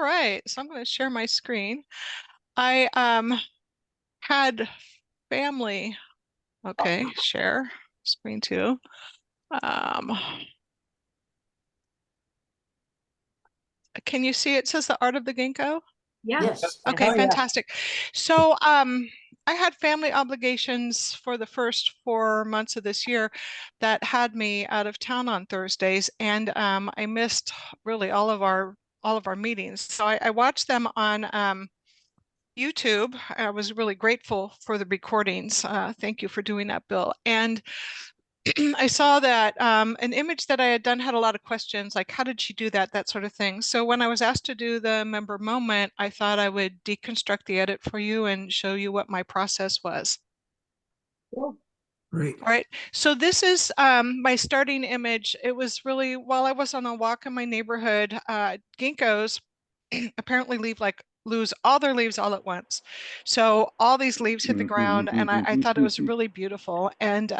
right, so I'm going to share my screen. I had family. Okay, share screen too. Um, can you see it says the art of the ginkgo? Yeah. Yes. Okay, Oh, yeah. fantastic. So I had family obligations for the first 4 months of this year that had me out of town on Thursdays, and I missed really all of our meetings. So I watched them on YouTube. I was really grateful for the recordings. Thank you for doing that, Bill. And I saw that an image that I had done had a lot of questions, like how did she do that, that sort of thing. So when I was asked to do the member moment, I thought I would deconstruct the edit for you and show you what my process was. Cool. Great. All right, so this is my starting image. It was really while I was on a walk in my neighborhood. Ginkgos apparently lose all their leaves all at once. So all these leaves hit the ground, and I thought it was really beautiful. And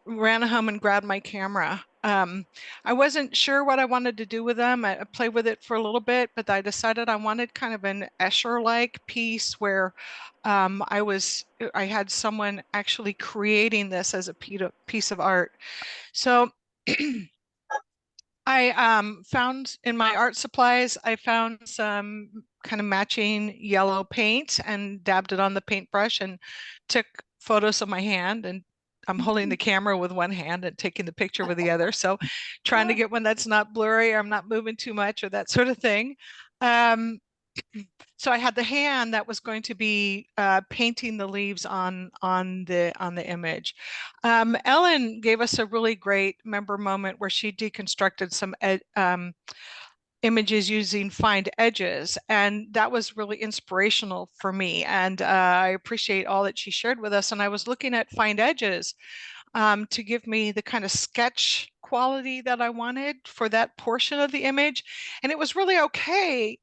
ran home and grabbed my camera. I wasn't sure what I wanted to do with them. I played with it for a little bit, but I decided I wanted kind of an Escher-like piece where I had someone actually creating this as a piece of art. So I found in my art supplies, I found some kind of matching yellow paint and dabbed it on the paintbrush and took photos of my hand, and I'm holding the camera with one hand and taking the picture with the other. So trying to get one that's not blurry, or I'm not moving too much, or that sort of thing. Um, so I had the hand that was going to be painting the leaves on the image. Ellen gave us a really great member moment where she deconstructed some images using find edges, and that was really inspirational for me. And I appreciate all that she shared with us. And I was looking at find edges to give me the kind of sketch quality that I wanted for that portion of the image, and it was really okay.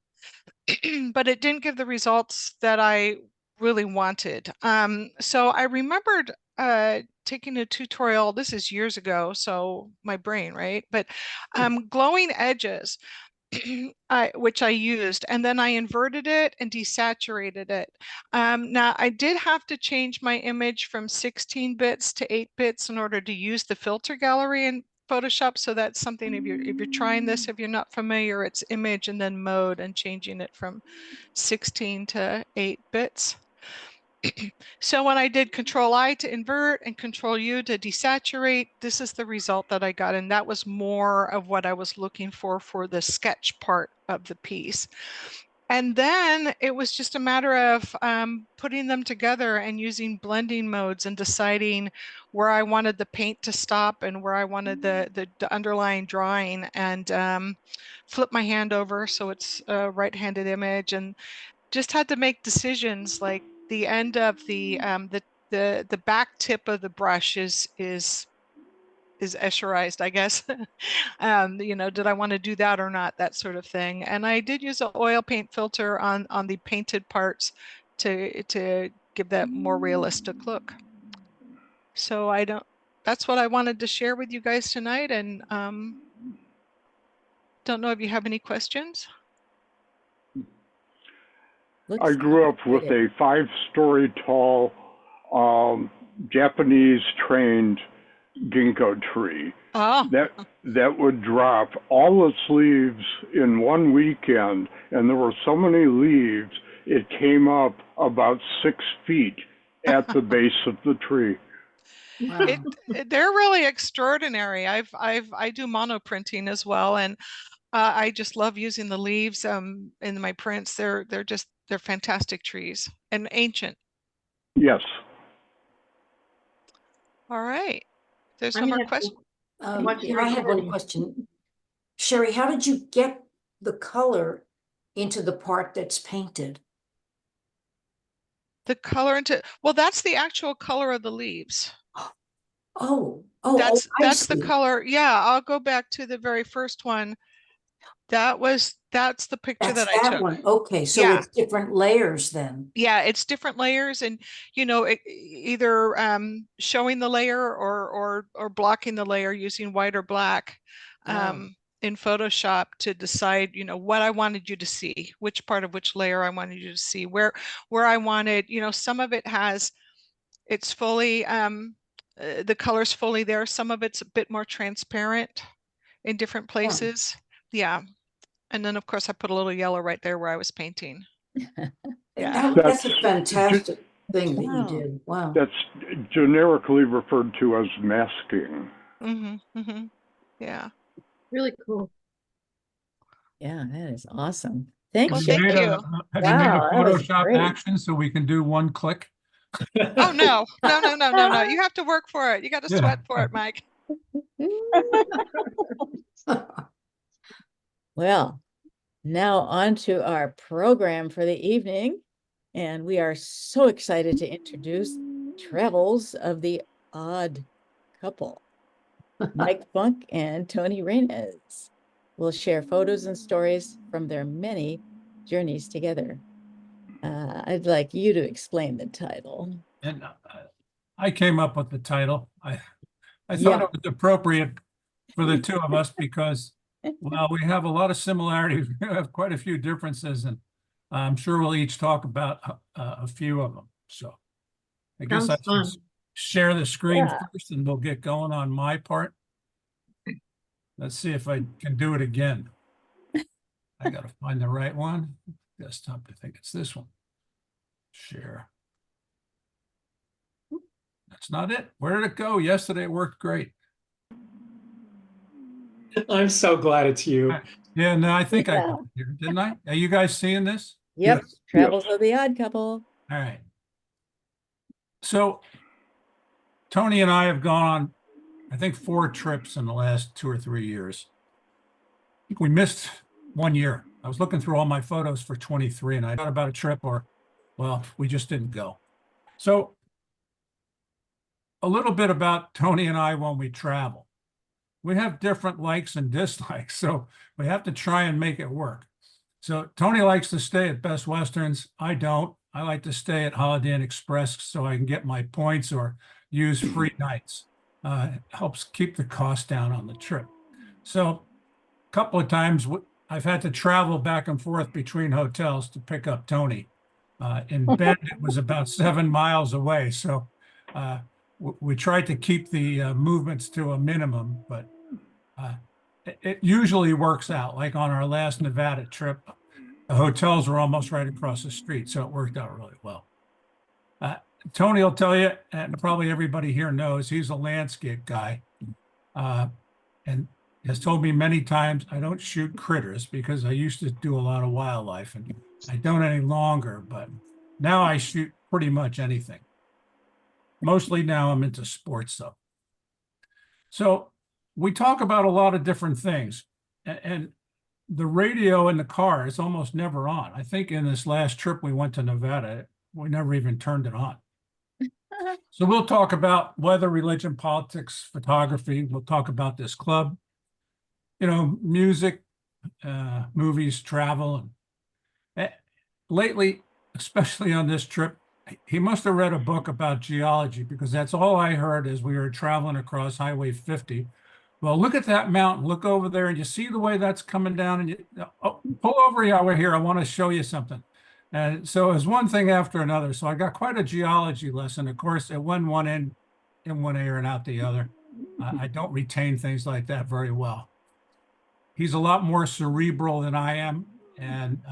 But it didn't give the results that I really wanted. So I remembered taking a tutorial, this is years ago, so my brain, right? But glowing edges, which I used, and then I inverted it and desaturated it. Now I did have to change my image from 16 bits to 8 bits in order to use the filter gallery in Photoshop. So that's something, if you're trying this, if you're not familiar, it's image and then mode and changing it from 16 to 8 bits. So when I did Control I to invert and Control U to desaturate, this is the result that I got. And that was more of what I was looking for the sketch part of the piece. And then it was just a matter of putting them together and using blending modes and deciding where I wanted the paint to stop and where I wanted the underlying drawing, and flip my hand over so it's a right-handed image, and just had to make decisions like the end of the back tip of the brush is Escherized, I guess. Did I want to do that or not? That sort of thing. And I did use an oil paint filter on the painted parts to give that more realistic look. So that's what I wanted to share with you guys tonight. And don't know if you have any questions. I grew up with a 5-story tall Japanese trained ginkgo tree that would drop all its leaves in one weekend, and there were so many leaves it came up about 6 feet at the base of the tree. Wow. They're really extraordinary. I do monoprinting as well, and I just love using the leaves in my prints. They're fantastic trees and ancient. Yes. All right. There's some more questions. I have one question. Sherri, how did you get the color into the part that's painted? The color well, that's the actual color of the leaves. That's the color. Yeah, I'll go back to the very first one. That's the picture that I took. One. Okay, so yeah. It's different layers then. Yeah, it's different layers, and either showing the layer or blocking the layer using white or black. Wow. in Photoshop to decide, what I wanted you to see, which part of which layer I wanted you to see, where I wanted, some of it it's fully, the color's fully there. Some of it's a bit more transparent in different places. Yeah. And then of course I put a little yellow right there where I was painting. Yeah. That's a fantastic thing that you did. Wow. That's generically referred to as masking. Yeah. Really cool. Yeah, that is awesome. Thanks. Well, thank you. Have you made a Wow, that was Photoshop great. action so we can do one click? Oh, no. You have to work for it. You got to sweat for it, Mike. Well, now on to our program for the evening. And we are so excited to introduce Travels of the Odd Couple. Mike Funk and Tony Reynes will share photos and stories from their many journeys together. I'd like you to explain the title. And I came up with the title. I thought it was appropriate for the two of us because, well, we have a lot of similarities. We have quite a few differences, and I'm sure we'll each talk about a few of them. So I guess I should share the screen first, and we'll get going on my part. Let's see if I can do it again. I got to find the right one. Desktop, I think it's this one. Share. That's not it. Where did it go? Yesterday it worked great. I'm so glad it's you. Yeah, no, I think I got it here, didn't I? Are you guys seeing this? Yep. Yes. Travels of the Odd Couple. All right. So Tony and I have gone on, I think, 4 trips in the last 2 or 3 years. I think we missed 1 year. I was looking through all my photos for 23 and I thought about a trip well, we just didn't go. So a little bit about Tony and I when we travel. We have different likes and dislikes, so we have to try and make it work. So Tony likes to stay at Best Westerns. I don't. I like to stay at Holiday Inn Express so I can get my points or use free nights. It helps keep the cost down on the trip. So a couple of times I've had to travel back and forth between hotels to pick up Tony. In Bend, it was about 7 miles away. So we tried to keep the movements to a minimum, but it usually works out. Like on our last Nevada trip, the hotels were almost right across the street. So it worked out really well. Tony will tell you, and probably everybody here knows, he's a landscape guy. And has told me many times, I don't shoot critters because I used to do a lot of wildlife and I don't any longer, but now I shoot pretty much anything. Mostly now I'm into sports though. So we talk about a lot of different things, and the radio in the car is almost never on. I think in this last trip we went to Nevada, we never even turned it on. So we'll talk about weather, religion, politics, photography. We'll talk about this club, music, movies, travel. And lately, especially on this trip, he must have read a book about geology because that's all I heard as we were traveling across Highway 50. Well, look at that mountain. Look over there, and you see the way that's coming down. And pull over here. I want to show you something. And so it was one thing after another. So I got quite a geology lesson. Of course, it went one in one ear and out the other. I don't retain things like that very well. He's a lot more cerebral than I am, and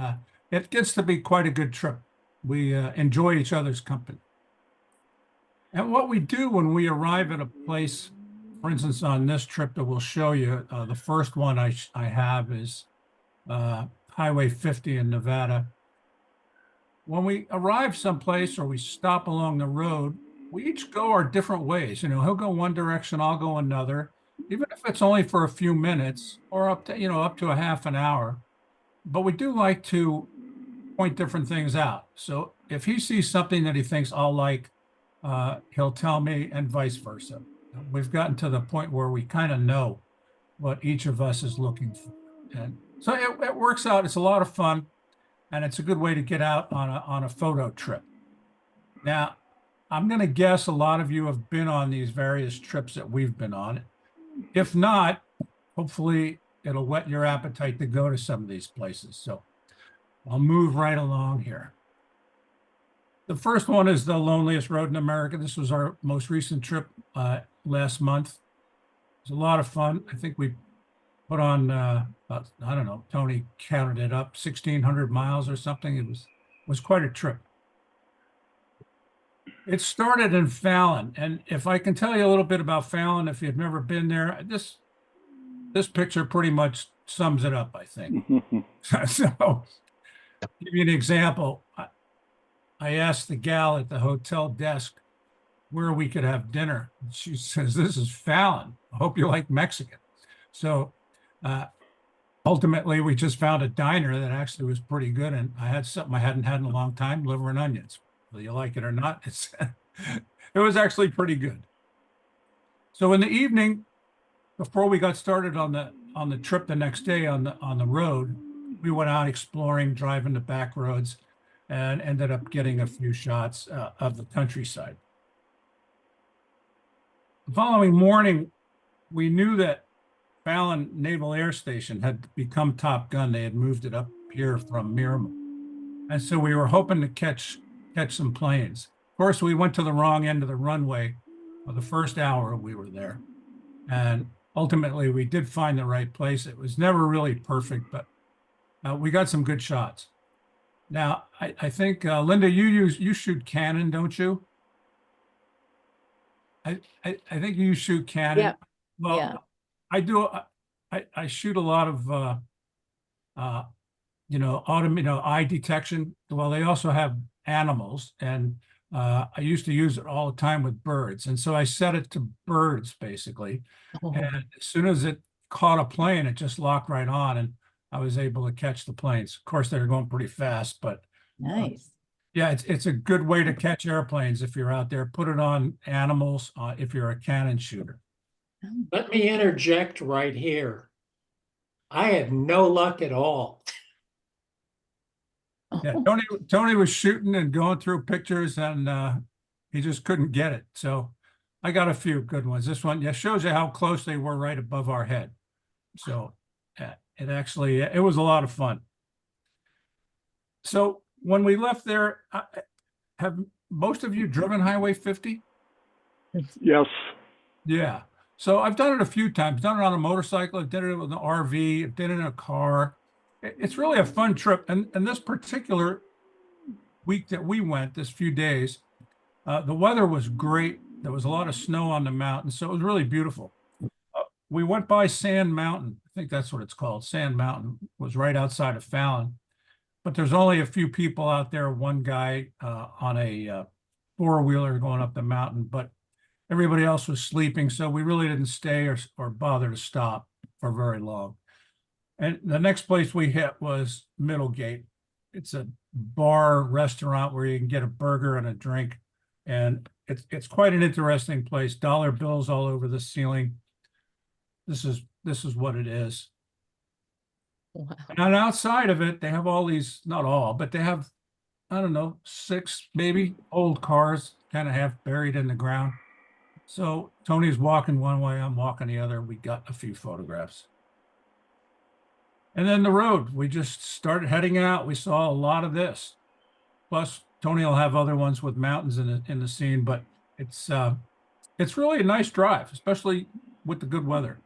it gets to be quite a good trip. We enjoy each other's company. And what we do when we arrive at a place, for instance, on this trip that we'll show you, the first one I have is Highway 50 in Nevada. When we arrive someplace or we stop along the road, we each go our different ways. He'll go one direction, I'll go another, even if it's only for a few minutes or up to a half an hour. But we do like to point different things out. So if he sees something that he thinks I'll like, he'll tell me, and vice versa. We've gotten to the point where we kind of know what each of us is looking for. And so it works out. It's a lot of fun, and it's a good way to get out on a photo trip. Now, I'm going to guess a lot of you have been on these various trips that we've been on. If not, hopefully it'll whet your appetite to go to some of these places. So I'll move right along here. The first one is the loneliest road in America. This was our most recent trip last month. It was a lot of fun. I think we put on, I don't know, Tony counted it up, 1,600 miles or something. It was quite a trip. It started in Fallon. And if I can tell you a little bit about Fallon, if you've never been there, this picture pretty much sums it up, I think. So, give you an example. I asked the gal at the hotel desk where we could have dinner. She says, "This is Fallon. I hope you like Mexican." So ultimately, we just found a diner that actually was pretty good. And I had something I hadn't had in a long time, liver and onions. Whether you like it or not, it was actually pretty good. So in the evening, before we got started on the trip the next day on the road, we went out exploring, driving the back roads, and ended up getting a few shots of the countryside. The following morning, we knew that Fallon Naval Air Station had become Top Gun. They had moved it up here from Miramar. And so we were hoping to catch some planes. Of course, we went to the wrong end of the runway for the first hour we were there. And ultimately, we did find the right place. It was never really perfect, but we got some good shots. Now, I think, Linda, you shoot Canon, don't you? I think you shoot Canon. Yeah. Well, Yeah. I do. I shoot a lot of, eye detection. Well, they also have animals, and I used to use it all the time with birds. And so I set it to birds, basically. Oh, And as soon as it caught a plane, it just locked right on, and I was able to catch the planes. Of course, they were going pretty fast, but nice. yeah, it's a good way to catch airplanes if you're out there. Put it on animals if you're a cannon shooter. Let me interject right here. I had no luck at all. Yeah, Tony was shooting and going through pictures, and he just couldn't get it. So I got a few good ones. This one, yeah, shows you how close they were right above our head. So it was a lot of fun. So when we left there, have most of you driven Highway 50? Yes. Yeah. So I've done it a few times. Done it on a motorcycle. I've done it with an RV. I've done it in a car. It's really a fun trip. And this particular week that we went, this few days, the weather was great. There was a lot of snow on the mountain, so it was really beautiful. We went by Sand Mountain. I think that's what it's called. Sand Mountain was right outside of Fallon. But there's only a few people out there. One guy on a four-wheeler going up the mountain, but everybody else was sleeping, so we really didn't stay or bother to stop for very long. And the next place we hit was Middlegate. It's a bar restaurant where you can get a burger and a drink, and it's quite an interesting place. Dollar bills all over the ceiling. This is what it is. Wow. And outside of it, they have all these, not all, but they have, I don't know, 6 maybe old cars kind of half buried in the ground. So Tony's walking one way, I'm walking the other. We got a few photographs. And then the road, we just started heading out. We saw a lot of this. Plus, Tony will have other ones with mountains in the scene, but it's really a nice drive, especially with the good weather.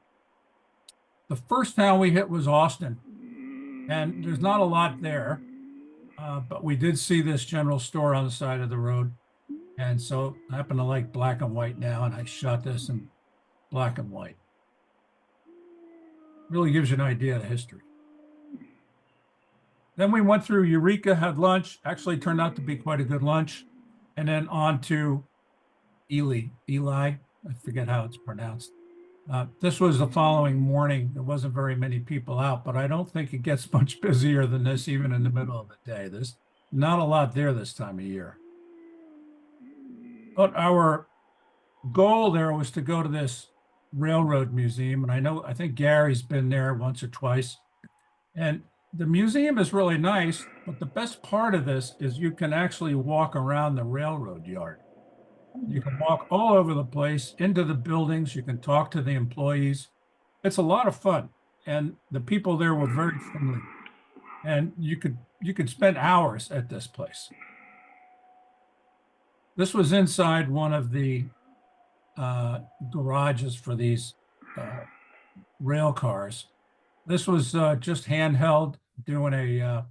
The first town we hit was Austin, and there's not a lot there, but we did see this general store on the side of the road. And so I happen to like black and white now, and I shot this in black and white. Really gives you an idea of the history. Then we went through Eureka, had lunch, actually turned out to be quite a good lunch. And then on to Eli, I forget how it's pronounced. This was the following morning. There wasn't very many people out, but I don't think it gets much busier than this, even in the middle of the day. There's not a lot there this time of year. But our goal there was to go to this railroad museum. And I think Gary's been there once or twice. And the museum is really nice, but the best part of this is you can actually walk around the railroad yard. You can walk all over the place, into the buildings. You can talk to the employees. It's a lot of fun. and the people there were very friendly. And you could spend hours at this place. This was inside one of the garages for these rail cars. This was just handheld, doing a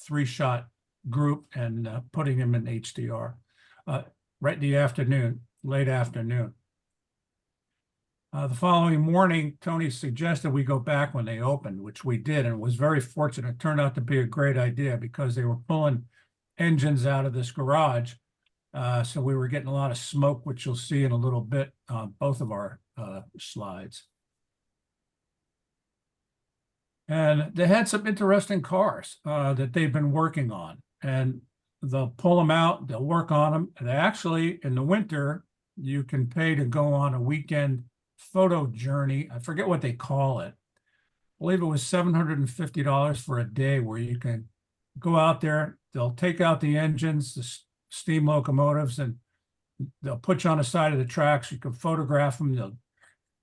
3-shot group and putting them in HDR right in the afternoon, late afternoon. The following morning, Tony suggested we go back when they opened, which we did, and was very fortunate. It turned out to be a great idea because they were pulling engines out of this garage. So we were getting a lot of smoke, which you'll see in a little bit on both of our slides. And they had some interesting cars that they've been working on, and they'll pull them out, they'll work on them. And actually, in the winter, you can pay to go on a weekend photo journey. I forget what they call it. I believe it was $750 for a day, where you can go out there. They'll take out the engines, the steam locomotives, and they'll put you on the side of the tracks. You can photograph them.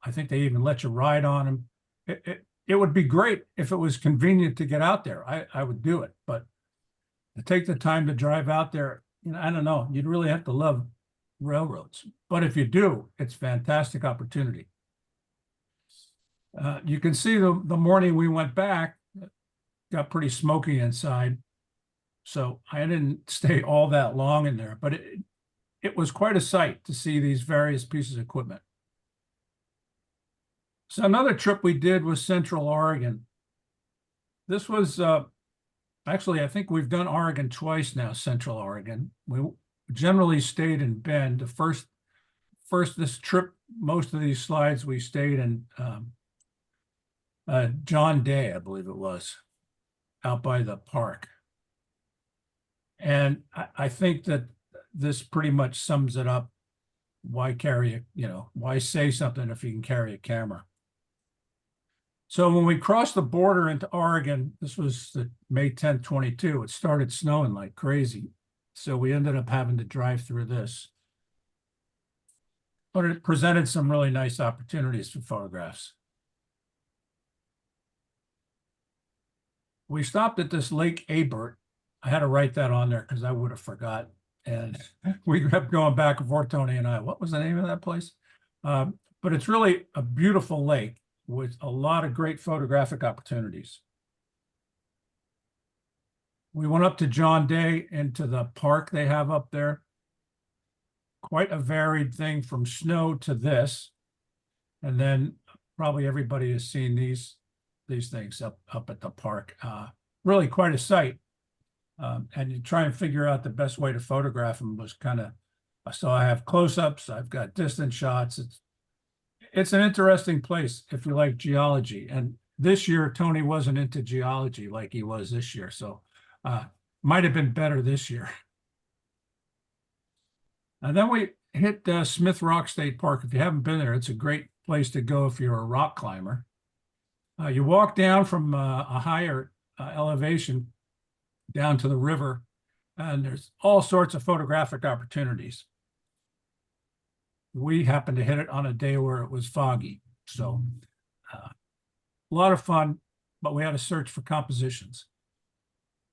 I think they even let you ride on them. It would be great if it was convenient to get out there. I would do it, but to take the time to drive out there, I don't know. You'd really have to love railroads, but if you do, it's a fantastic opportunity. You can see the morning we went back, got pretty smoky inside, so I didn't stay all that long in there, but it was quite a sight to see these various pieces of equipment. So another trip we did was Central Oregon. This was actually, I think we've done Oregon twice now, Central Oregon. We generally stayed in Bend. The first this trip, most of these slides we stayed in John Day, I believe it was, out by the park. And I think that this pretty much sums it up. Why carry why say something if you can carry a camera? So when we crossed the border into Oregon, this was the May 10th, 22, it started snowing like crazy. So we ended up having to drive through this. But it presented some really nice opportunities for photographs. We stopped at this Lake Abert. I had to write that on there because I would have forgot. And we kept going back and forth, Tony and I. What was the name of that place? But it's really a beautiful lake with a lot of great photographic opportunities. We went up to John Day into the park they have up there. Quite a varied thing from snow to this. And then probably everybody has seen these things up at the park. Really quite a sight. And you try and figure out the best way to photograph them was kind of, so I have close-ups, I've got distance shots. It's an interesting place if you like geology. And this year, Tony wasn't into geology like he was this year. So might have been better this year. And then we hit Smith Rock State Park. If you haven't been there, it's a great place to go if you're a rock climber. You walk down from a higher elevation down to the river, and there's all sorts of photographic opportunities. We happened to hit it on a day where it was foggy. So a lot of fun, but we had to search for compositions.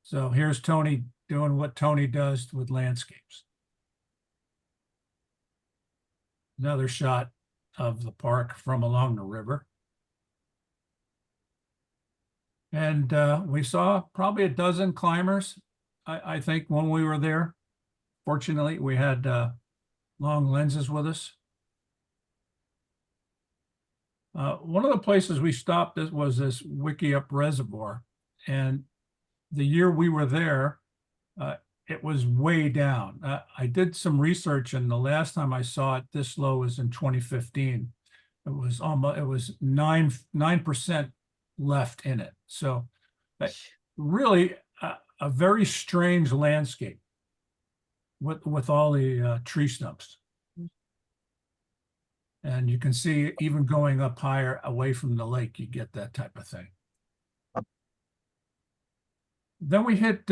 So here's Tony doing what Tony does with landscapes. Another shot of the park from along the river. And we saw probably a dozen climbers, I think, when we were there. Fortunately, we had long lenses with us. One of the places we stopped was this Wickiup Reservoir. And the year we were there, it was way down. I did some research, and the last time I saw it this low was in 2015. It was 9% left in it. So really a very strange landscape with all the tree stumps. And you can see even going up higher away from the lake, you get that type of thing. Then we hit,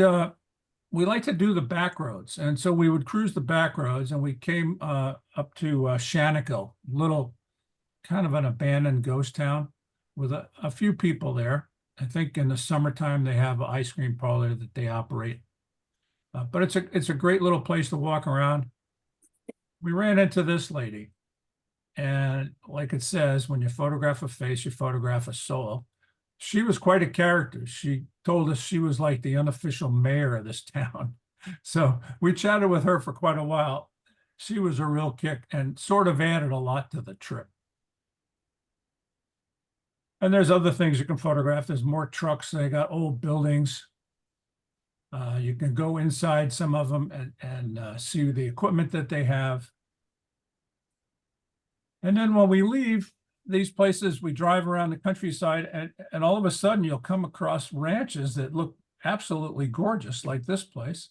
we like to do the back roads. And so we would cruise the back roads, and we came up to Shannakill, little kind of an abandoned ghost town. with a few people there. I think in the summertime, they have an ice cream parlor that they operate. But it's a great little place to walk around. We ran into this lady. And like it says, when you photograph a face, you photograph a soul. She was quite a character. She told us she was like the unofficial mayor of this town. So we chatted with her for quite a while. She was a real kick and sort of added a lot to the trip. And there's other things you can photograph. There's more trucks. They got old buildings. You can go inside some of them and see the equipment that they have. And then when we leave these places, we drive around the countryside and all of a sudden you'll come across ranches that look absolutely gorgeous, like this place.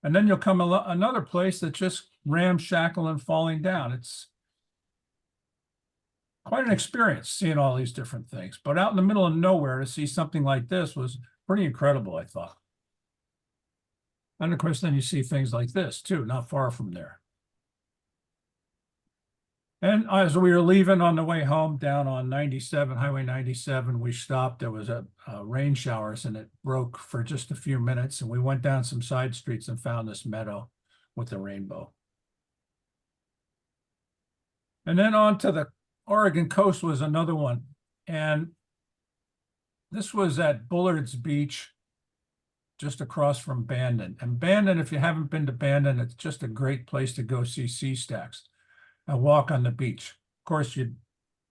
And then you'll come another place that's just ramshackle and falling down. It's quite an experience seeing all these different things. But out in the middle of nowhere to see something like this was pretty incredible, I thought. And of course, then you see things like this too, not far from there. And as we were leaving on the way home down on 97, Highway 97, we stopped. There was a rain showers and it broke for just a few minutes. And we went down some side streets and found this meadow with the rainbow. And then on to the Oregon coast was another one. And this was at Bullard's Beach, just across from Bandon. And Bandon, if you haven't been to Bandon, it's just a great place to go see sea stacks and walk on the beach. Of course, you'd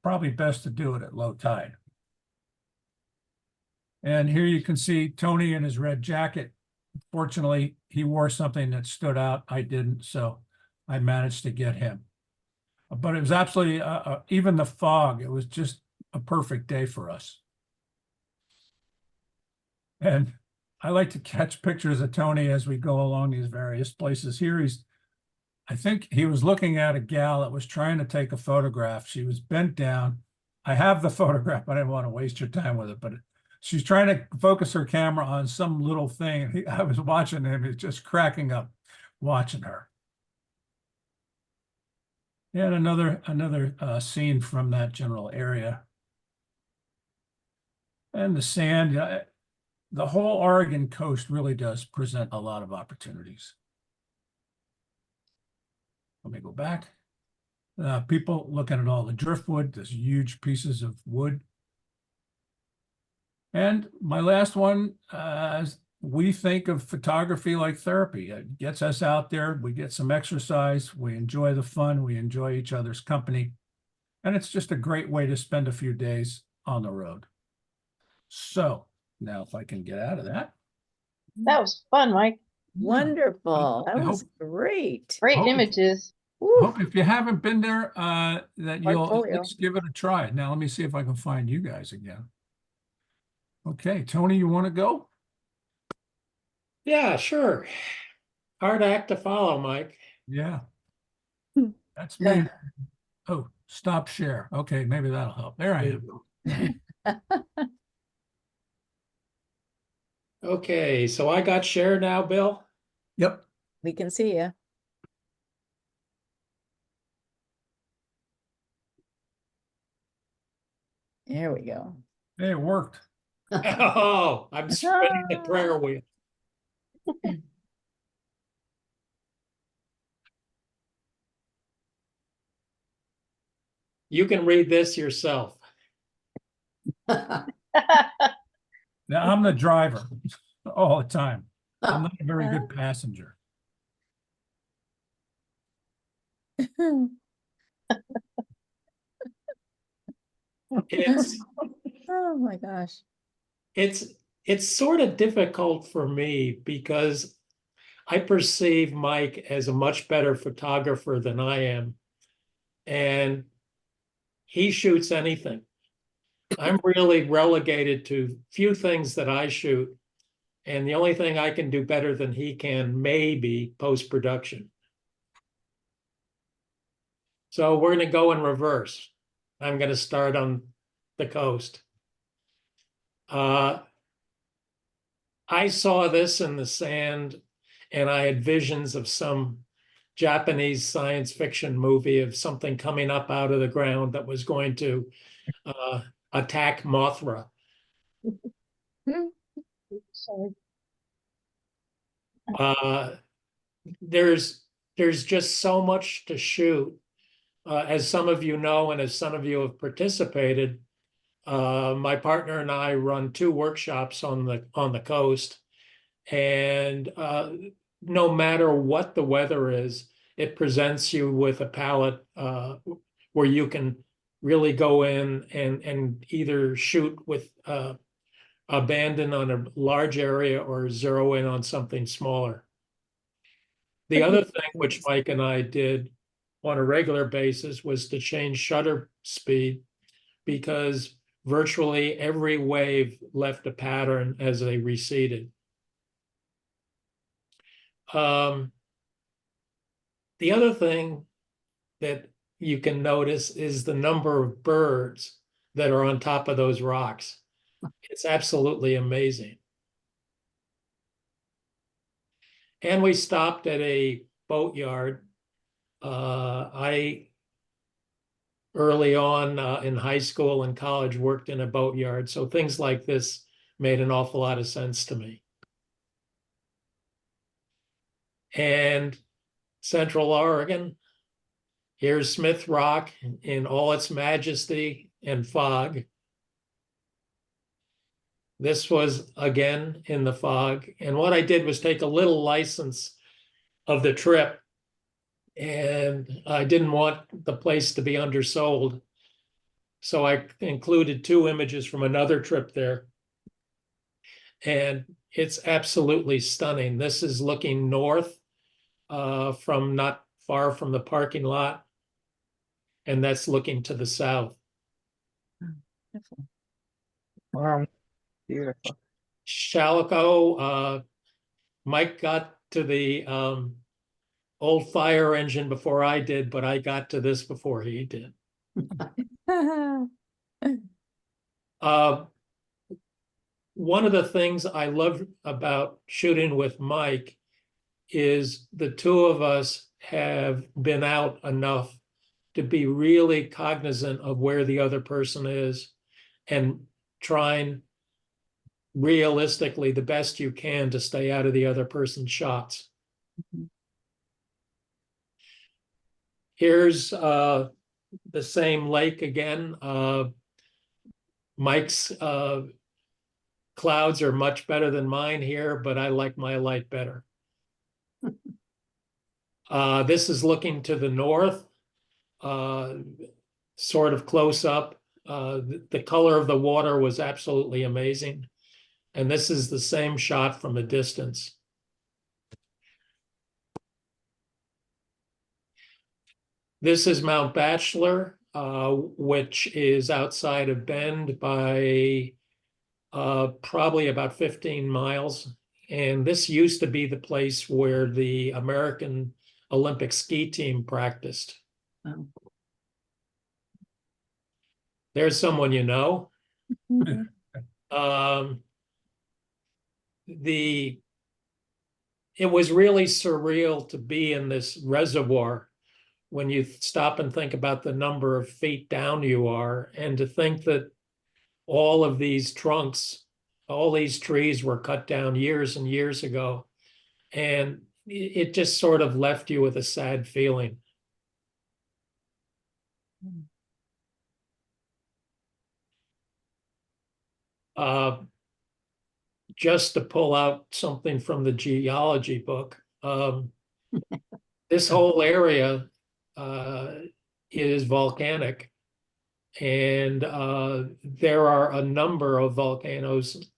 probably best to do it at low tide. And here you can see Tony in his red jacket. Fortunately, he wore something that stood out. I didn't, so I managed to get him. But it was absolutely, even the fog, it was just a perfect day for us. And I like to catch pictures of Tony as we go along these various places. Here I think he was looking at a gal that was trying to take a photograph. She was bent down. I have the photograph. I didn't want to waste your time with it, but she's trying to focus her camera on some little thing. I was watching him. He's just cracking up watching her. And another scene from that general area. And the sand, the whole Oregon coast really does present a lot of opportunities. Let me go back. People looking at all the driftwood, there's huge pieces of wood. And my last one, we think of photography like therapy. It gets us out there, we get some exercise, we enjoy the fun, we enjoy each other's company. And it's just a great way to spend a few days on the road. So now if I can get out of that. That was fun, Mike. Wonderful. I That was hope- great. Great Hope- images. Hope if you haven't been there, that you'll at Portfolio. least give it a try. Now, let me see if I can find you guys again. Okay, Tony, you want to go? Yeah, sure. Hard act to follow, Mike. Yeah. That's me. Oh, stop share. Okay, maybe that'll help. There I am. Okay, so I got share now, Bill. Yep. We can see you. There we go. Hey, it worked. Oh, I'm spinning the prayer wheel. You can read this yourself. Now, I'm the driver all the time. I'm not a very good passenger. It's Oh my gosh. it's sort of difficult for me because I perceive Mike as a much better photographer than I am. And he shoots anything. I'm really relegated to few things that I shoot. And the only thing I can do better than he can, maybe post-production. So we're going to go in reverse. I'm going to start on the coast. I saw this in the sand and I had visions of some Japanese science fiction movie of something coming up out of the ground that was going to attack Mothra. Sorry. There's just so much to shoot. As some of you know, and as some of you have participated, my partner and I run 2 workshops on the coast, and no matter what the weather is, it presents you with a palette where you can really go in and either shoot with abandon on a large area or zero in on something smaller. The other thing which Mike and I did on a regular basis was to change shutter speed, because virtually every wave left a pattern as they receded. The other thing that you can notice is the number of birds that are on top of those rocks. It's absolutely amazing. And we stopped at a boatyard. I early on in high school and college worked in a boatyard, so things like this made an awful lot of sense to me. And Central Oregon, here's Smith Rock in all its majesty and fog. This was again in the fog. And what I did was take a little license of the trip, and I didn't want the place to be undersold. So I included 2 images from another trip there. And it's absolutely stunning. This is looking north from not far from the parking lot. And that's looking to the south. Wow, beautiful. Shalco, Mike got to the old fire engine before I did, but I got to this before he did. One of the things I love about shooting with Mike is the 2 of us have been out enough to be really cognizant of where the other person is and trying realistically the best you can to stay out of the other person's shots. Here's the same lake again. Mike's clouds are much better than mine here, but I like my light better. This is looking to the north, sort of close up. The color of the water was absolutely amazing. And this is the same shot from a distance. This is Mount Bachelor, which is outside of Bend by probably about 15 miles. And this used to be the place where the American Olympic ski team practiced. Oh. There's someone you know. It was really surreal to be in this reservoir when you stop and think about the number of feet down you are, and to think that all of these trunks, all these trees were cut down years and years ago. And it just sort of left you with a sad feeling. Just to pull out something from the geology book, this whole area is volcanic, and there are a number of volcanoes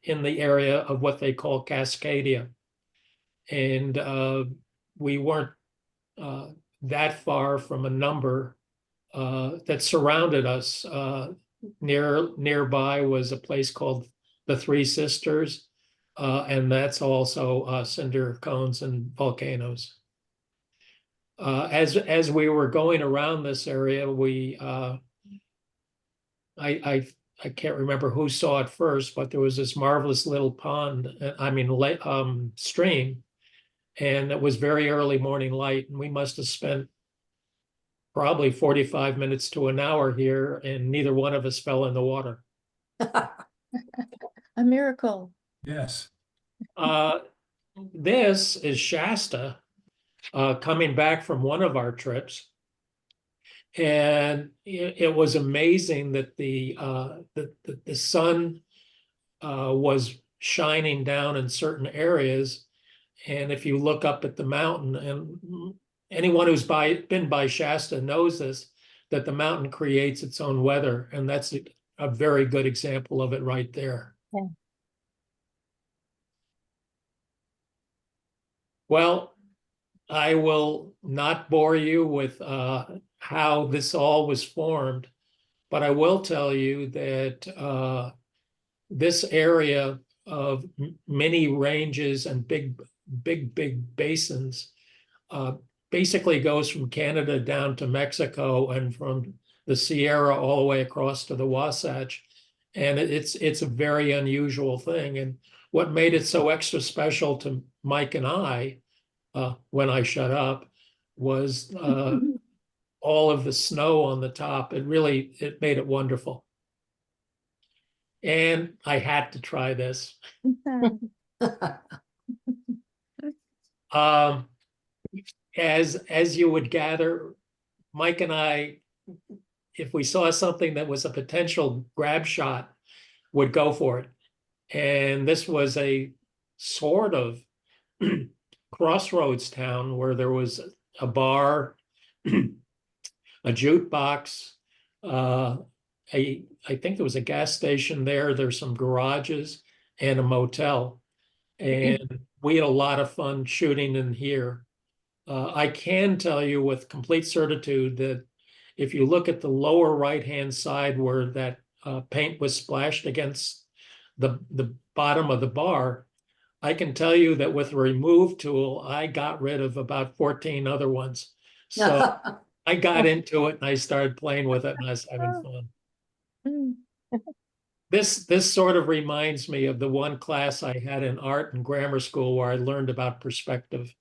in the area of what they call Cascadia. And we weren't that far from a number that surrounded us. Nearby was a place called the Three Sisters, and that's also cinder cones and volcanoes. As we were going around this area, I can't remember who saw it first, but there was this marvelous little pond, stream, and it was very early morning light, and we must have spent probably 45 minutes to an hour here, and neither one of us fell in the water. A miracle. Yes. This is Shasta coming back from one of our trips. And it was amazing that the sun was shining down in certain areas. And if you look up at the mountain, and anyone who's been by Shasta knows this, that the mountain creates its own weather. And that's a very good example of it right there. Yeah. Well, I will not bore you with how this all was formed, but I will tell you that this area of many ranges and big basins basically goes from Canada down to Mexico and from the Sierra all the way across to the Wasatch. And it's a very unusual thing. And what made it so extra special to Mike and I, when I shut up, was all of the snow on the top. It made it wonderful. And I had to try this. As you would gather, Mike and I, if we saw something that was a potential grab shot, would go for it. And this was a sort of crossroads town where there was a bar, a jukebox, I think there was a gas station there. There's some garages and a motel. And we had a lot of fun shooting in here. I can tell you with complete certitude that if you look at the lower right-hand side where that paint was splashed against the bottom of the bar, I can tell you that with a remove tool, I got rid of about 14 other ones. So I got into it and I started playing with it and I was having fun. This sort of reminds me of the one class I had in art and grammar school where I learned about perspective.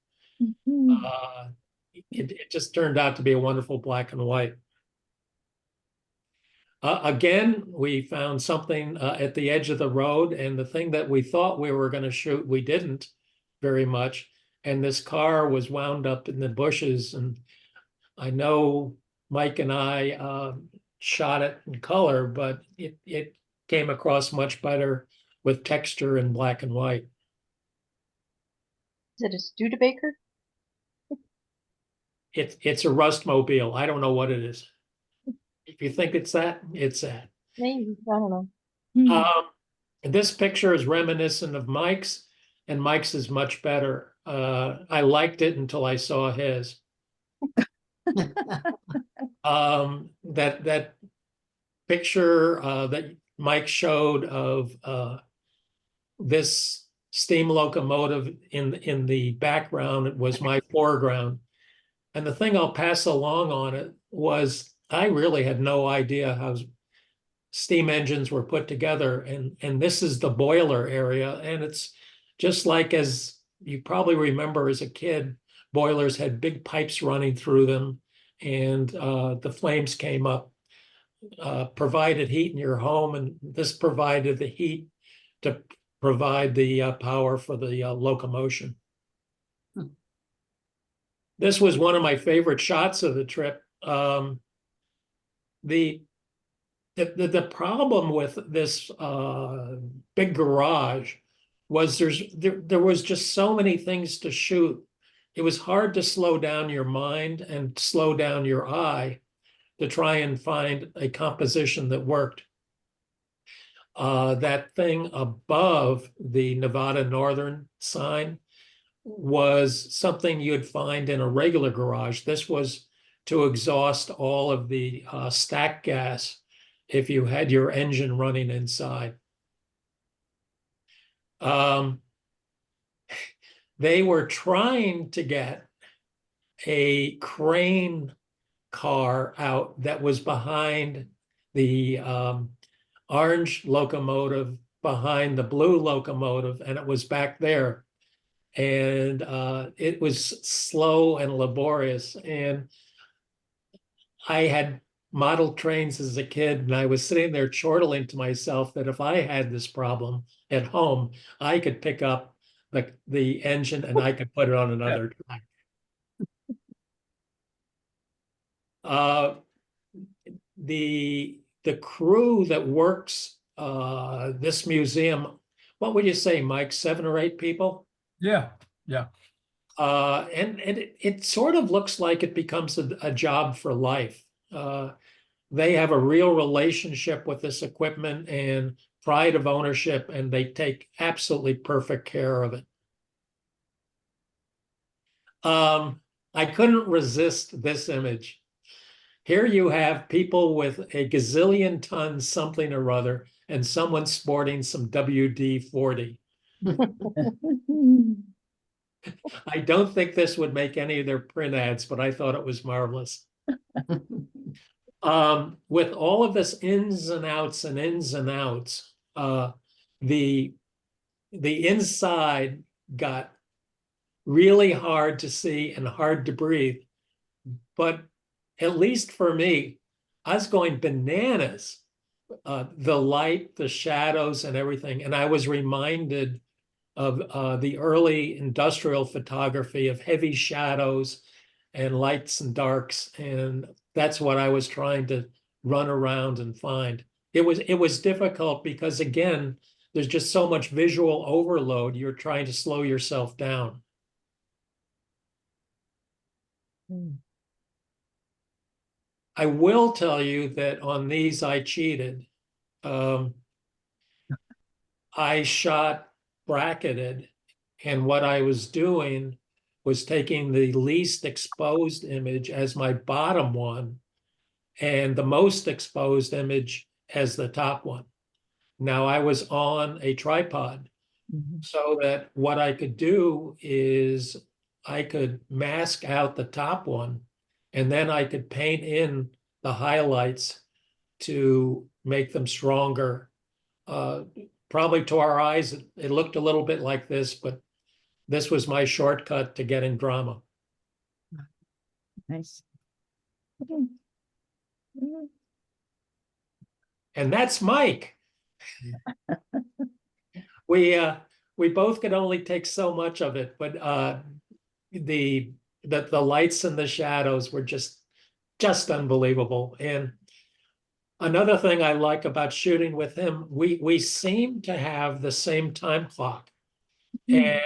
It just turned out to be a wonderful black and white. Again, we found something at the edge of the road, and the thing that we thought we were going to shoot, we didn't very much. And this car was wound up in the bushes. And I know Mike and I shot it in color, but it came across much better with texture in black and white. Is it a Studebaker? It's a Rustmobile. I don't know what it is. If you think it's that, it's that. Maybe, I don't know. This picture is reminiscent of Mike's, and Mike's is much better. I liked it until I saw his. That picture that Mike showed of this steam locomotive in the background was my foreground. And the thing I'll pass along on it was I really had no idea how steam engines were put together. And this is the boiler area. And it's just like, as you probably remember as a kid, boilers had big pipes running through them, and the flames came up, provided heat in your home. And this provided the heat to provide the power for the locomotion. This was one of my favorite shots of the trip. The problem with this big garage was there was just so many things to shoot. It was hard to slow down your mind and slow down your eye to try and find a composition that worked. That thing above the Nevada Northern sign was something you'd find in a regular garage. This was to exhaust all of the stack gas if you had your engine running inside. They were trying to get a crane car out that was behind the orange locomotive, behind the blue locomotive, and it was back there. And it was slow and laborious. And I had model trains as a kid, and I was sitting there chortling to myself that if I had this problem at home, I could pick up the engine and I could put it on another track. The crew that works this museum, what would you say, Mike? 7 or 8 people? Yeah, yeah. And it sort of looks like it becomes a job for life. They have a real relationship with this equipment and pride of ownership, and they take absolutely perfect care of it. I couldn't resist this image. Here you have people with a gazillion tons something or other, and someone sporting some WD-40. I don't think this would make any of their print ads, but I thought it was marvelous. With all of this ins and outs, the inside got really hard to see and hard to breathe. But at least for me, I was going bananas. The light, the shadows, and everything. And I was reminded of the early industrial photography of heavy shadows and lights and darks. And that's what I was trying to run around and find. It was difficult because, again, there's just so much visual overload. You're trying to slow yourself down. I will tell you that on these I cheated. I shot bracketed, and what I was doing was taking the least exposed image as my bottom one and the most exposed image as the top one. Now I was on a tripod, so that what I could do is I could mask out the top one, and then I could paint in the highlights to make them stronger. Probably to our eyes, it looked a little bit like this, but this was my shortcut to getting drama. Nice. And that's Mike. We both could only take so much of it, but the lights and the shadows were just unbelievable. And another thing I like about shooting with him, we seem to have the same time clock. And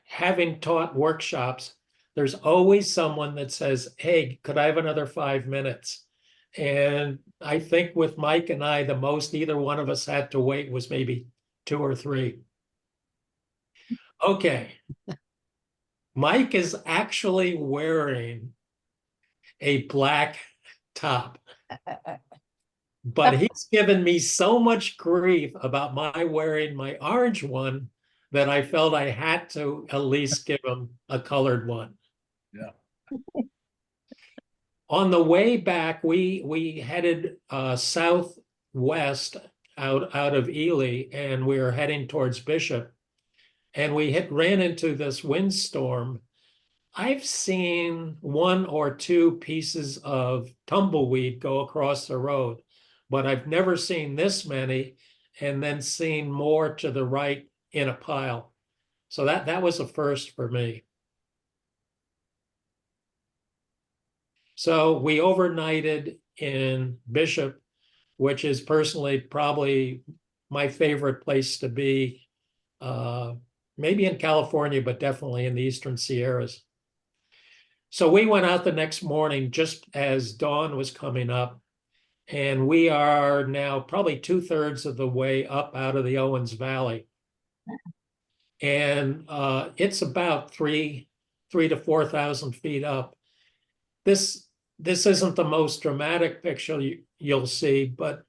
having taught workshops, there's always someone that says, hey, could I have another 5 minutes? And I think with Mike and I, the most either one of us had to wait was maybe 2 or 3. Okay. Mike is actually wearing a black top. But he's given me so much grief about my wearing my orange one that I felt I had to at least give him a colored one. Yeah. On the way back, we headed southwest out of Ely, and we were heading towards Bishop, and we ran into this windstorm. I've seen 1 or 2 pieces of tumbleweed go across the road, but I've never seen this many, and then seen more to the right in a pile. So that was a first for me. So we overnighted in Bishop, which is personally probably my favorite place to be, maybe in California, but definitely in the Eastern Sierras. So we went out the next morning just as dawn was coming up, and we are now probably 2/3 of the way up out of the Owens Valley. And it's about 3,000 to 4,000 feet up. This isn't the most dramatic picture you'll see, but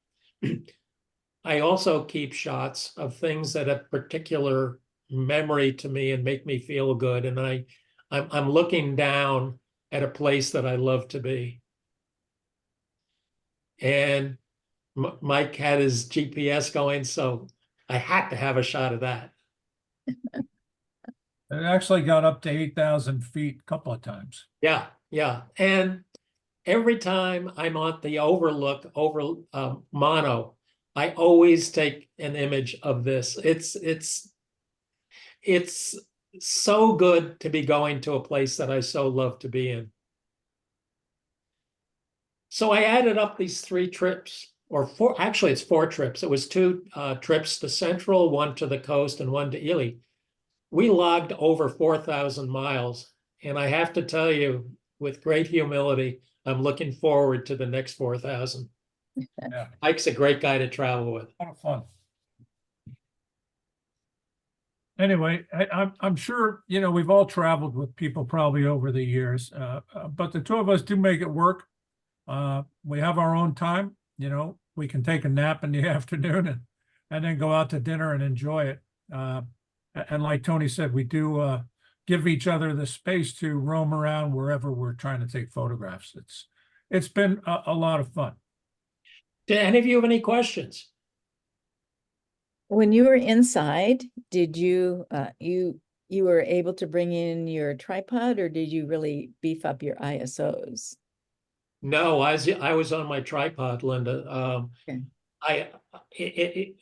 I also keep shots of things that have particular memory to me and make me feel good. And I'm looking down at a place that I love to be. And Mike had his GPS going, so I had to have a shot of that. It actually got up to 8,000 feet a couple of times. Yeah. And every time I'm on the overlook over mono, I always take an image of this. It's so good to be going to a place that I so love to be in. So I added up these 3 trips, or 4, actually it's 4 trips. It was 2 trips to Central, 1 to the coast, and 1 to Ely. We logged over 4,000 miles. And I have to tell you, with great humility, I'm looking forward to the next 4,000. Yeah, Mike's a great guy to travel with. a lot of fun. Anyway, I'm sure, you know, we've all traveled with people probably over the years, but the 2 of us do make it work. We have our own time, you know, we can take a nap in the afternoon and then go out to dinner and enjoy it. And like Tony said, we do give each other the space to roam around wherever we're trying to take photographs. It's been a lot of fun. Do any of you have any questions? When you were inside, did you you were able to bring in your tripod, or did you really beef up your ISOs? No, I was on my tripod, Linda. Okay.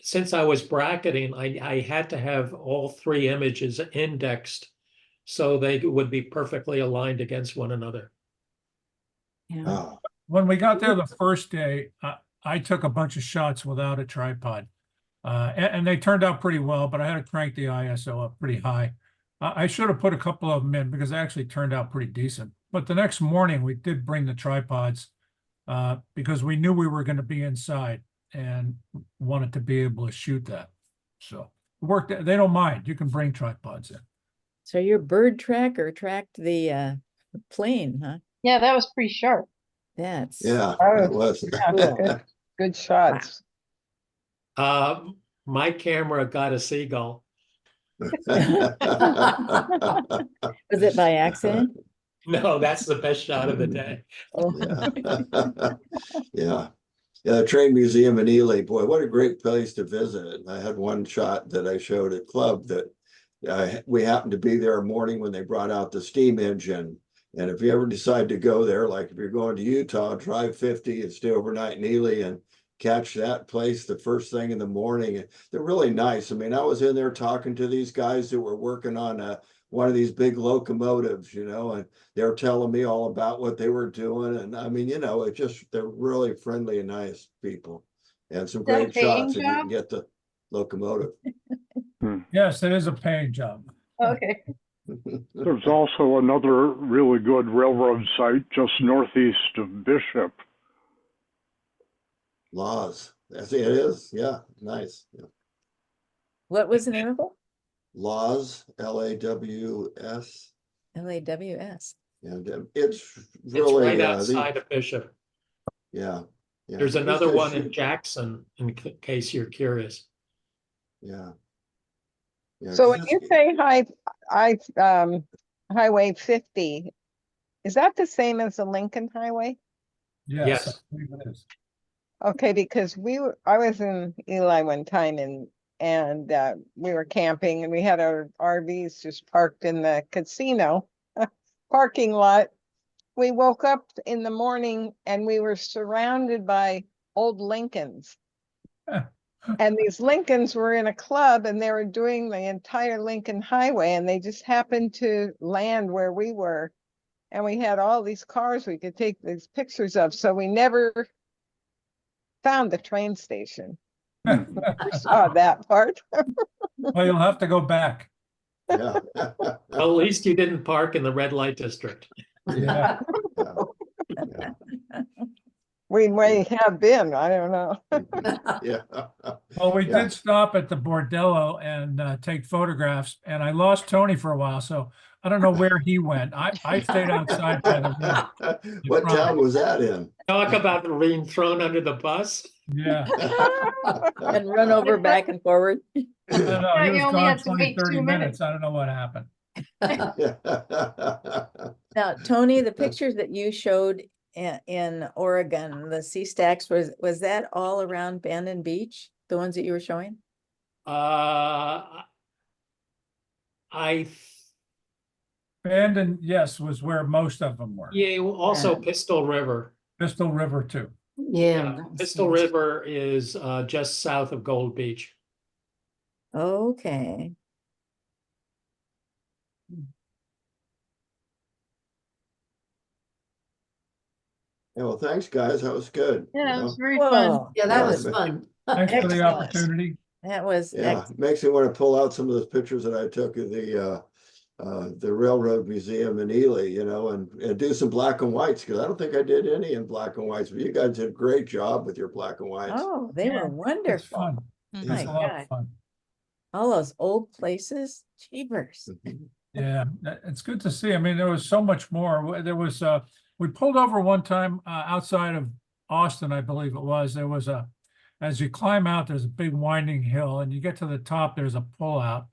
Since I was bracketing, I had to have all 3 images indexed so they would be perfectly aligned against one another. Yeah. When we got there the first day, I took a bunch of shots without a tripod. And they turned out pretty well, but I had to crank the ISO up pretty high. I should have put a couple of them in because they actually turned out pretty decent. But the next morning we did bring the tripods because we knew we were going to be inside and wanted to be able to shoot that. So it worked. They don't mind. You can bring tripods in. So your bird tracker tracked the plane, huh? Yeah, that was pretty sharp. That's Yeah, Oh, it was. yeah, good shots. My camera got a seagull. Was it by accident? No, that's the best shot of the day. Oh. Yeah. Yeah. Yeah, the train museum in Ely, boy, what a great place to visit. I had one shot that I showed at Club that we happened to be there a morning when they brought out the steam engine. And if you ever decide to go there, like if you're going to Utah, drive 50 and stay overnight in Ely and catch that place the first thing in the morning. They're really nice. I mean, I was in there talking to these guys that were working on one of these big locomotives, you know, and they're telling me all about what they were doing. And I mean, you know, they're really friendly and nice people and some great shots, and you can get the locomotive. Yes, it is a paying job. Okay. There's also another really good railroad site just northeast of Bishop. Laws. That's it is. Yeah. Nice. Yeah. What was the name of it? Laws, LAWS. LAWS. And it's really right outside of Bishop. Yeah. Yeah. There's another one in Jackson, in case you're curious. Yeah. Yeah, So when you say Highway 50, is that the same as the Lincoln Highway? Yes, I Yes. believe it is. Okay, because I was in Eli one time and we were camping and we had our RVs just parked in the casino parking lot. We woke up in the morning and we were surrounded by old Lincolns. And these Lincolns were in a club and they were doing the entire Lincoln Highway, and they just happened to land where we were. And we had all these cars we could take these pictures of. So we never found the train station. Never saw that part. Well, you'll have to go back. Yeah. Well, at least you didn't park in the red light district. Yeah. Yeah. We may have been, I don't know. Yeah. Well, we Yeah. did stop at the Bordello and take photographs, and I lost Tony for a while, so I don't know where he went. I stayed outside by the road. What town was that in? Talk about being thrown under the bus. Yeah. And run over back and forward. I don't know. He You was only gone had to 20, wait 30 2 minutes. I don't know what happened. Now, Tony, the pictures that you showed in Oregon, the sea stacks, was that all around Bandon Beach, the ones that you were showing? I Bandon, yes, was where most of them were. Yeah, also Yeah. Pistol River. Pistol River too. Yeah. that was Pistol nice. River is just south of Gold Beach. Okay. Yeah, well, thanks, guys. That was good. Yeah, you it was know? very fun. Yeah, that Yeah, was but- fun. Thanks for the Excellent. opportunity. That was Yeah, makes me want to pull out some of those pictures that I took of the Railroad Museum in Ely, you know, and do some black and whites, because I don't think I did any in black and whites, but you guys did a great job with your black and whites. Oh, they were It's wonderful. fun. Mhm. It's My a lot God. of fun. All those old places, cheapers. Yeah, it's good to see. I mean, there was so much more. There was, we pulled over one time outside of Austin, I believe it was. There was as you climb out, there's a big winding hill, and you get to the top, there's a pullout.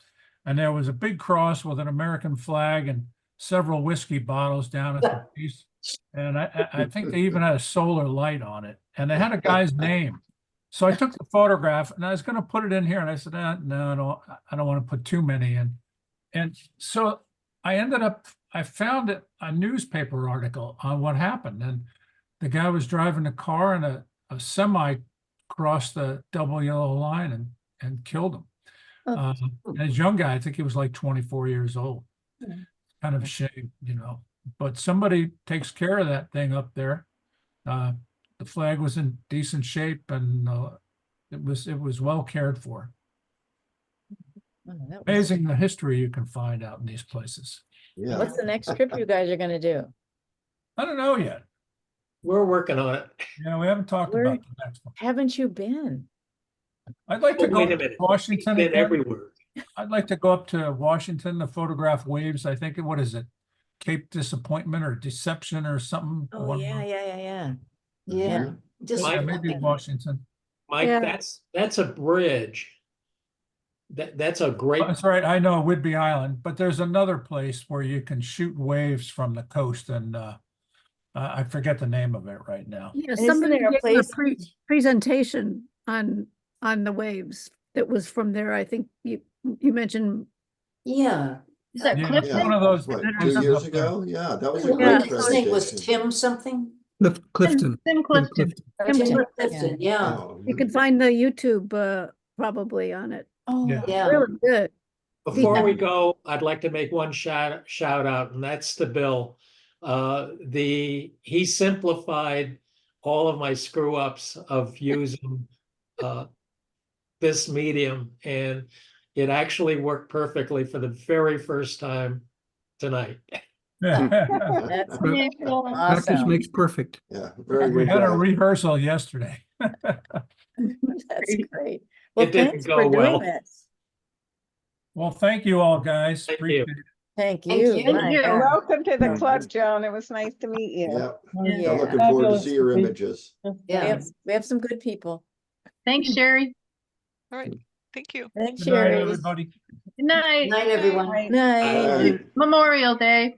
And there was a big cross with an American flag and several whiskey bottles down at the base. And I think they even had a solar light on it, and they had a guy's name. So I took the photograph and I was going to put it in here, and I said, no, I don't want to put too many in. And so I found a newspaper article on what happened. And the guy was driving a car, and a semi crossed the double yellow line and killed him. And his young guy, I think he was like 24 years old. Kind of a shame, you know, but somebody takes care of that thing up there. The flag was in decent shape, and it was well cared for. Oh, that was- Amazing the history you can find out in these places. Yeah. What's the next trip you guys are gonna do? I don't know yet. We're working on it. Yeah, we haven't talked Where- about the next one. Haven't you been? I'd like to Oh, go wait a up to minute. Washington Been again. everywhere. I'd like to go up to Washington to photograph waves. I think, what is it? Cape Disappointment or Deception or something? Oh, One yeah, of yeah. Yeah. Just them. Yeah, Mike- maybe Washington. Mike, Yeah. that's a bridge. That's a great, That's right. I know Whidbey Island, but there's another place where you can shoot waves from the coast, and I forget the name of it right now. Yeah, Isn't somebody there a gave a place- presentation on the waves that was from there. I think you mentioned, Yeah. Is that Yeah, Clifton? one of those. What, Better 2 places years up there. ago? Yeah, that was a Yeah, great his name was presentation. Tim something. Clifton. Tim Clifton. Tim Clifton. Clifton, yeah. Oh, You can find the YouTube probably on it. Oh, Yeah. Yeah. Really good. before we go, I'd like to make one shout out, and that's to Bill. He simplified all of my screw ups of using this medium, and it actually worked perfectly for the very first time tonight. that's Yeah, cool. awesome. makes perfect. Yeah, very We good had a job. rehearsal yesterday. That's great. Well, It didn't thanks go for well. doing this. Well, thank you all, guys. Thank Appreciate you. it. Thank Thank you. you. My Thank you. God. Welcome to the Yeah. club, Joan. It was nice to meet you. Yep. Yeah. I'm looking forward to Fabulous see your to be- images. We Yeah. have some good people. Thanks, Sherry. All right. Thank you. Thanks, Good night, Sherry. everybody. Good night. Night, everyone. Right. Night. All right. Memorial Day.